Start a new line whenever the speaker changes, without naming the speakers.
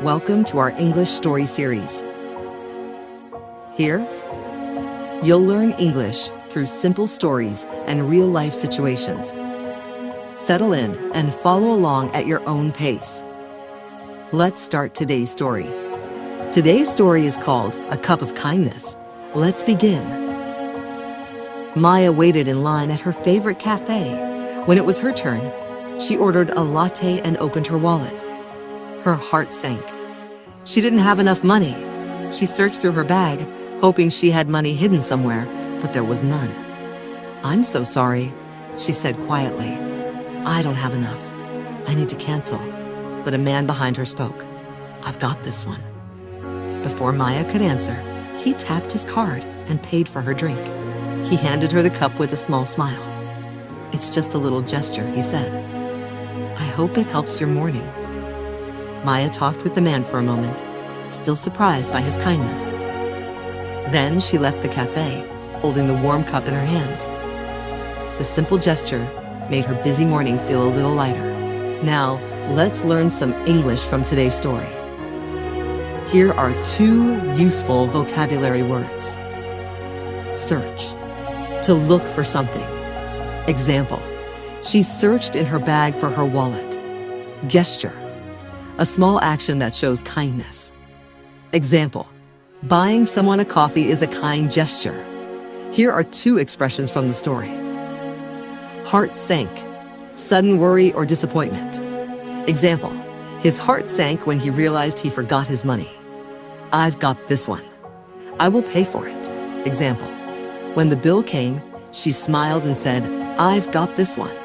Welcome to our English story series. Here, you'll learn English through simple stories and real-life situations. Settle in and follow along at your own pace. Let's start today's story. Today's story is called A Cup of Kindness. Let's begin. Maya waited in line at her favorite cafe. When it was her turn, she ordered a latte and opened her wallet. Her heart sank. She didn't have enough money. She searched through her bag, hoping she had money hidden somewhere, but there was none. "I'm so sorry," she said quietly. "I don't have enough. I need to cancel." But a man behind her spoke. "I've got this one." Before Maya could answer, he tapped his card and paid for her drink. He handed her the cup with a small smile. "It's just a little gesture," he said. "I hope it helps your morning." Maya talked with the man for a moment, still surprised by his kindness. Then she left the cafe, holding the warm cup in her hands. The simple gesture made her busy morning feel a little lighter. Now, let's learn some English from today's story. Here are 2 useful vocabulary words. Search, to look for something. Example, she searched in her bag for her wallet. Gesture, a small action that shows kindness. Example, buying someone a coffee is a kind gesture. Here are 2 expressions from the story. Heart sank, sudden worry or disappointment. Example, his heart sank when he realized he forgot his money. "I've got this one. I will pay for it." Example, when the bill came, she smiled and said, "I've got this one."